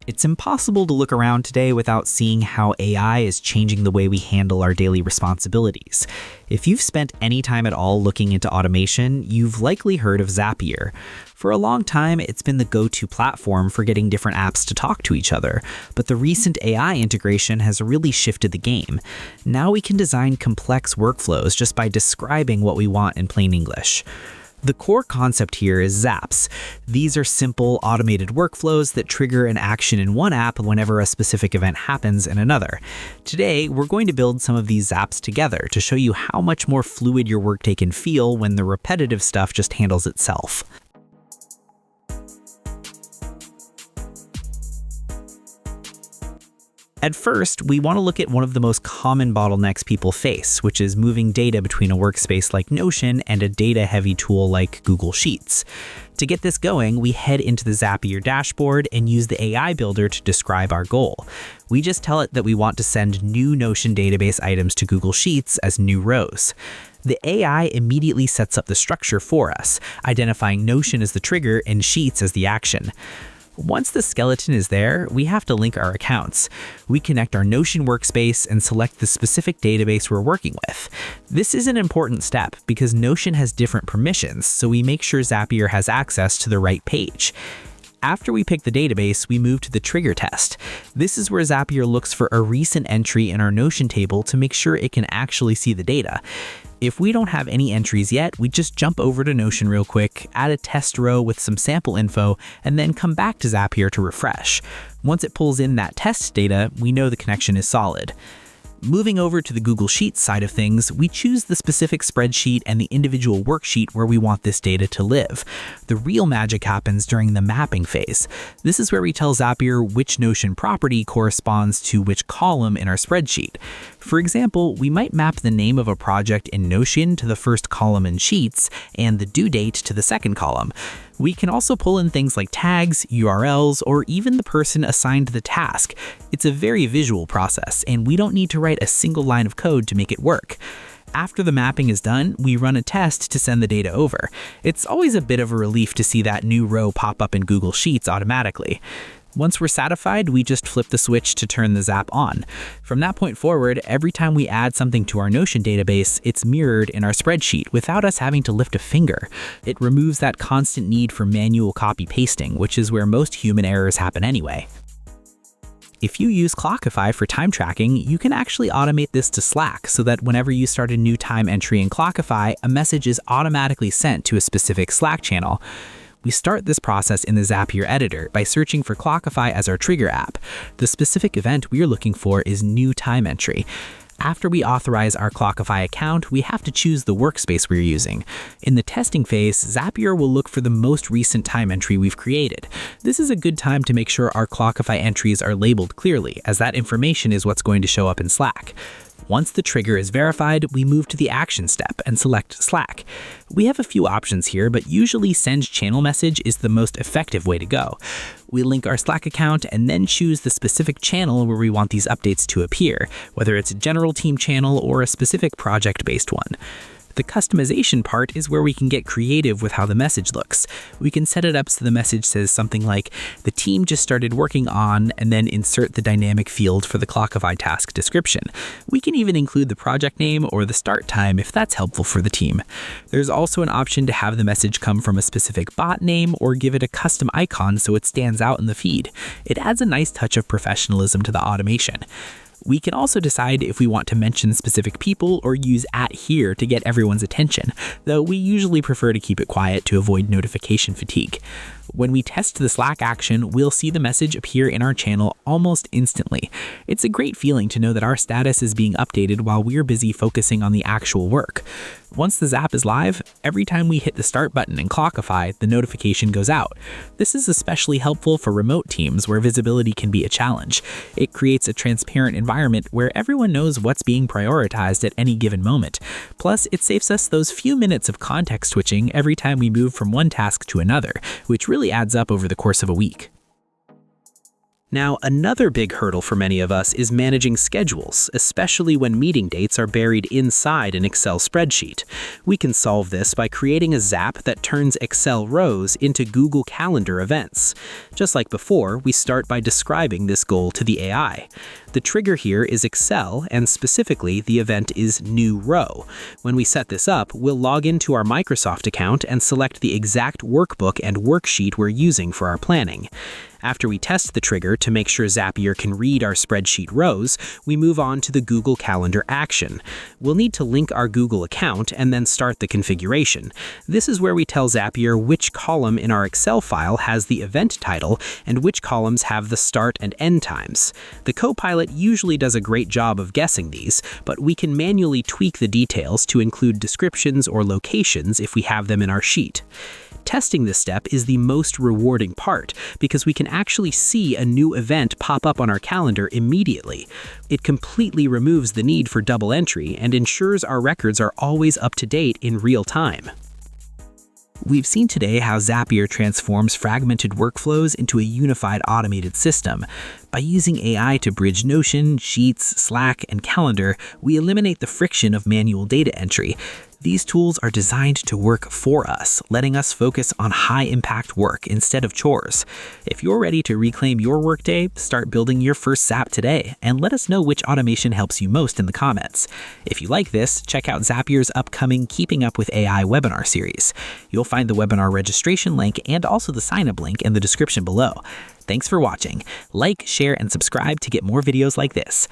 It's impossible to look around today without seeing how AI is changing the way we handle our daily responsibilities. If you've spent any time at all looking into automation, you've likely heard of Zapier. For a long time, it's been the go-to platform for getting different apps to talk to each other, but the recent AI integration has really shifted the game. Now we can design complex workflows just by describing what we want in plain English. The core concept here is Zaps. These are simple, automated workflows that trigger an action in one app whenever a specific event happens in another. Today, we're going to build some of these Zaps together to show you how much more fluid your workday can feel when the repetitive stuff just handles itself. At first, we want to look at one of the most common bottlenecks people face, which is moving data between a workspace like Notion and a data-heavy tool like Google Sheets. To get this going, we head into the Zapier dashboard and use the AI builder to describe our goal. We just tell it that we want to send new Notion database items to Google Sheets as new rows. The AI immediately sets up the structure for us, identifying Notion as the trigger and Sheets as the action. Once the skeleton is there, we have to link our accounts. We connect our Notion workspace and select the specific database we're working with. This is an important step because Notion has different permissions, so we make sure Zapier has access to the right page. After we pick the database, we move to the trigger test. This is where Zapier looks for a recent entry in our Notion table to make sure it can actually see the data. If we don't have any entries yet, we just jump over to Notion real quick, add a test row with some sample info, and then come back to Zapier to refresh. Once it pulls in that test data, we know the connection is solid. Moving over to the Google Sheets side of things, we choose the specific spreadsheet and the individual worksheet where we want this data to live. The real magic happens during the mapping phase. This is where we tell Zapier which Notion property corresponds to which column in our spreadsheet. For example, we might map the name of a project in Notion to the first column in Sheets and the due date to the second column. We can also pull in things like tags, URLs, or even the person assigned the task. It's a very visual process, and we don't need to write a single line of code to make it work. After the mapping is done, we run a test to send the data over. It's always a bit of a relief to see that new row pop up in Google Sheets automatically. Once we're satisfied, we just flip the switch to turn the Zap on. From that point forward, every time we add something to our Notion database, it's mirrored in our spreadsheet without us having to lift a finger. It removes that constant need for manual copy-pasting, which is where most human errors happen anyway. If you use Clockify for time tracking, you can actually automate this to Slack so that whenever you start a new time entry in Clockify, a message is automatically sent to a specific Slack channel. We start this process in the Zapier editor by searching for Clockify as our trigger app. The specific event we're looking for is new time entry. After we authorize our Clockify account, we have to choose the workspace we're using. In the testing phase, Zapier will look for the most recent time entry we've created. This is a good time to make sure our Clockify entries are labeled clearly, as that information is what's going to show up in Slack. Once the trigger is verified, we move to the action step and select Slack. We have a few options here, but usually send channel message is the most effective way to go. We link our Slack account and then choose the specific channel where we want these updates to appear, whether it's a general team channel or a specific project-based one. The customization part is where we can get creative with how the message looks. We can set it up so the message says something like, "The team just started working on," and then insert the dynamic field for the Clockify task description. We can even include the project name or the start time if that's helpful for the team. There's also an option to have the message come from a specific bot name or give it a custom icon so it stands out in the feed. It adds a nice touch of professionalism to the automation. We can also decide if we want to mention specific people or use @here to get everyone's attention, though we usually prefer to keep it quiet to avoid notification fatigue. When we test the Slack action, we'll see the message appear in our channel almost instantly. It's a great feeling to know that our status is being updated while we're busy focusing on the actual work. Once the Zap is live, every time we hit the start button in Clockify, the notification goes out. This is especially helpful for remote teams where visibility can be a challenge. It creates a transparent environment where everyone knows what's being prioritized at any given moment. Plus, it saves us those few minutes of context switching every time we move from one task to another, which really adds up over the course of a week. Now, another big hurdle for many of us is managing schedules, especially when meeting dates are buried inside an Excel spreadsheet. We can solve this by creating a Zap that turns Excel rows into Google Calendar events. Just like before, we start by describing this goal to the AI. The trigger here is Excel, and specifically, the event is New Row. When we set this up, we'll log into our Microsoft account and select the exact workbook and worksheet we're using for our planning. After we test the trigger to make sure Zapier can read our spreadsheet rows, we move on to the Google Calendar action. We'll need to link our Google account and then start the configuration. This is where we tell Zapier which column in our Excel file has the event title and which columns have the start and end times. The Copilot usually does a great job of guessing these, but we can manually tweak the details to include descriptions or locations if we have them in our sheet. Testing this step is the most rewarding part because we can actually see a new event pop up on our calendar immediately. It completely removes the need for double entry and ensures our records are always up to date in real time. We've seen today how Zapier transforms fragmented workflows into a unified automated system. By using AI to bridge Notion, Sheets, Slack, and Calendar, we eliminate the friction of manual data entry. These tools are designed to work for us, letting us focus on high-impact work instead of chores. If you're ready to reclaim your workday, start building your first Zap today, and let us know which automation helps you most in the comments. If you like this, check out Zapier's upcoming Keeping Up with AI webinar series. You'll find the webinar registration link and also the sign-up link in the description below. Thanks for watching. Like, share, and subscribe to get more videos like this.